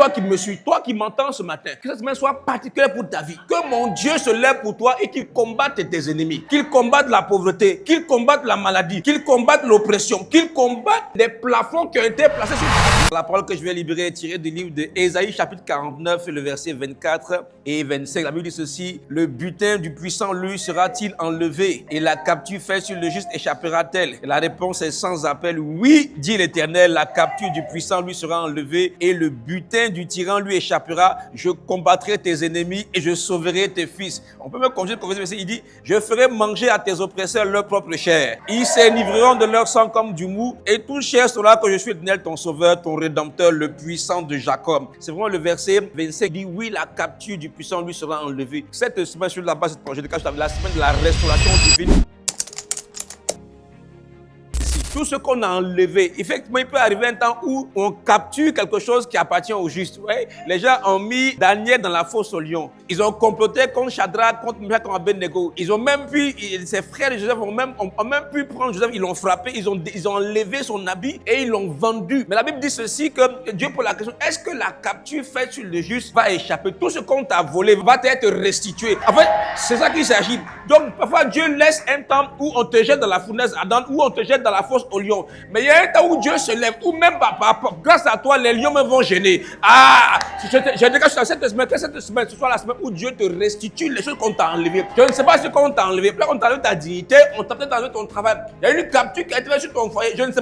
toi qui me suis, toi qui m'entends ce matin, que cette semaine soit particulière pour ta vie. Que mon Dieu se lève pour toi et qu'il combatte tes ennemis. Qu'il combatte la pauvreté, qu'il combatte la maladie, qu'il combatte l'oppression, qu'il combatte les plafonds qui ont été placés sur ta vie. La parole que je vais libérer est tirée du livre d'Ésaïe chapitre 49, le verset 24 et 25. La Bible dit ceci: le butin du puissant lui sera-t-il enlevé et la capture faite sur le juste échappera-t-elle? Et la réponse est sans appel: oui, dit l'Éternel, la capture du puissant lui sera enlevée et le butin du tyran lui échappera. Je combattrai tes ennemis et je sauverai tes fils. On peut même continuer le verset, il dit: je ferai manger à tes oppresseurs leur propre chair. Ils s'enivreront de leur sang comme du mou et toute chair saura que je suis l'Éternel, ton sauveur, ton rédempteur, le puissant de Jacob. C'est vraiment le verset 25 dit: oui, la capture du puissant lui sera enlevée. Cette semaine, sur la base de ce projet de cache, la semaine de la restauration divine. Tout ce qu'on a enlevé, effectivement, il peut arriver un temps où on capture quelque chose qui appartient au juste. Ouais? Les gens ont mis Daniel dans la fosse au lion. Ils ont comploté contre Shadrach, contre Meshach, contre Abednego. Ils ont même pu, ses frères de Joseph ont même pu prendre Joseph, ils l'ont frappé, ils ont enlevé son habit et ils l'ont vendu. Mais la Bible dit ceci, que Dieu pose la question: est-ce que la capture faite sur le juste va échapper? Tout ce qu'on t'a volé va être restitué. En fait, c'est ça qu'il s'agit. Donc, parfois, Dieu laisse un temps où on te jette dans la fournaise ardente, où on te jette dans la fosse au lion. Mais il y a un temps où Dieu se lève, où même grâce à toi, les lions me vont gêner. Ah, je dégage cette semaine, que cette semaine, ce soit la semaine où Dieu te restitue les choses qu'on t'a enlevées. Je ne sais pas ce qu'on t'a enlevé. Peut-être qu'on t'a enlevé ta dignité, on t'a peut-être enlevé ton travail. Il y a une capture qui a été faite sur ton foyer. Je ne sais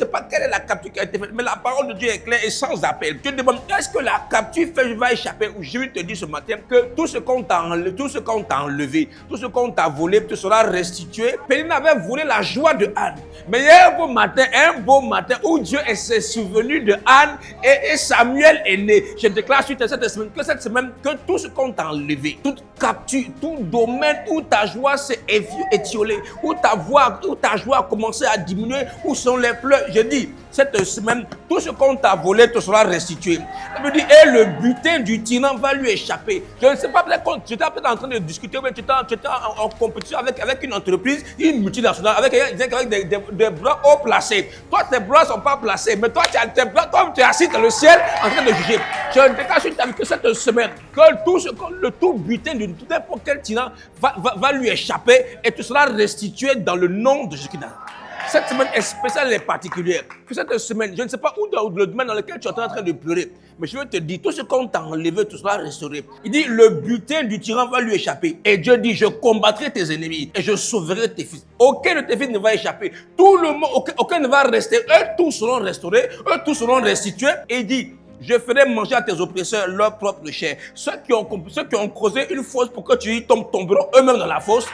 pas quelle est la capture qui a été faite, mais la parole de Dieu est claire et sans appel. Dieu demande: est-ce que la capture va échapper? Ou je te dis ce matin que tout ce qu'on t'a enlevé, tout ce qu'on t'a volé te sera restitué. Péline avait volé la joie de Anne. Mais il y a un beau matin où Dieu s'est souvenu de Anne et Samuel est né. Je déclare sur cette semaine que tout ce qu'on t'a enlevé, toute capture, tout domaine où ta joie s'est étiolée, où ta joie a commencé à diminuer, où sont les pleurs, je dis, cette semaine, tout ce qu'on t'a volé te sera restitué. Ça veut dire: et le butin du tyran va lui échapper. Je ne sais pas, peut-être tu étais en train de discuter, mais tu étais en compétition avec une entreprise, une multinationale, avec des bras haut placés. Toi, tes bras ne sont pas placés, mais toi, tu es assis dans le ciel en train de juger. Je déclare sur ta vie que cette semaine, que le tout butin de n'importe quel tyran va lui échapper et tu seras restitué dans le nom de Jésus-Christ. Cette semaine est spéciale et particulière. Que cette semaine, je ne sais pas où dans le domaine dans lequel tu es en train de pleurer, mais je veux te dire, tout ce qu'on t'a enlevé, tout sera restauré. Il dit: le butin du tyran va lui échapper. Et Dieu dit: je combattrai tes ennemis et je sauverai tes fils. Aucun de tes fils ne va échapper. Tout le monde, aucun ne va rester. Eux tous seront restaurés, eux tous seront restitués. Et il dit: je ferai manger à tes oppresseurs leur propre chair. Ceux qui ont creusé une fosse pour que tu y tombes, tomberont eux-mêmes dans la fosse,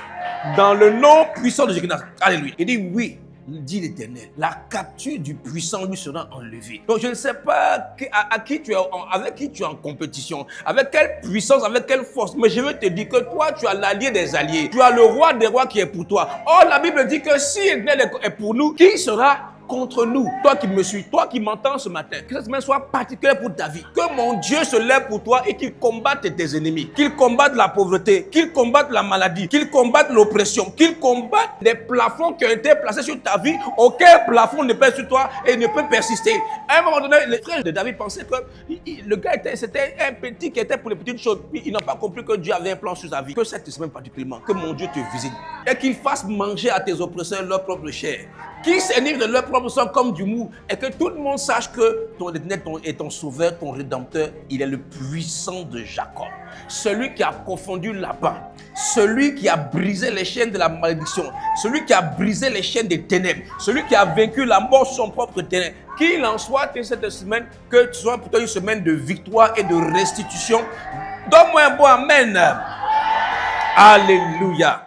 dans le nom puissant de Jésus-Christ. Alléluia. Il dit: oui, dit l'Éternel, la capture du puissant lui sera enlevée. Donc je ne sais pas avec qui tu es en compétition, avec quelle puissance, avec quelle force, mais je veux te dire que toi tu as l'allié des alliés, tu as le roi des rois qui est pour toi. Or la Bible dit que si l'Éternel est pour nous, qui sera contre nous? Toi qui me suis, toi qui m'entends ce matin, que cette semaine soit particulière pour ta vie. Que mon Dieu se lève pour toi et qu'il combatte tes ennemis. Qu'il combatte la pauvreté, qu'il combatte la maladie, qu'il combatte l'oppression, qu'il combatte les plafonds qui ont été placés sur ta vie. Aucun plafond ne pèse sur toi et ne peut persister. À un moment donné, les frères de David pensaient que le gars c'était un petit qui était pour les petites choses. Puis ils n'ont pas compris que Dieu avait un plan sur sa vie. Que cette semaine particulièrement, que mon Dieu te visite et qu'il fasse manger à tes oppresseurs leur propre chair. Qu'ils s'énivrent de leur propre sang comme du mou et que tout le monde sache que ton Éternel est ton sauveur, ton rédempteur, il est le puissant de Jacob. Celui qui a confondu là-bas, celui qui a brisé les chaînes de la malédiction, celui qui a brisé les chaînes des ténèbres, celui qui a vaincu la mort sur son propre terrain. Qu'il en soit cette semaine, que tu sois pour toi une semaine de victoire et de restitution. Donne-moi un bon amen. Alléluia.